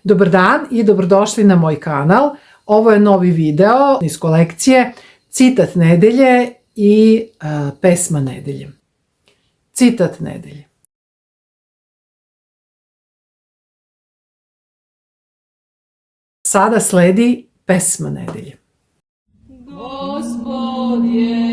Dobar dan i dobrodošli na moj kanal. Ovo je novi video iz kolekcije Citat nedelje i pesma nedelje. Citat nedelje. Sada sledi pesma nedelje. Gospod je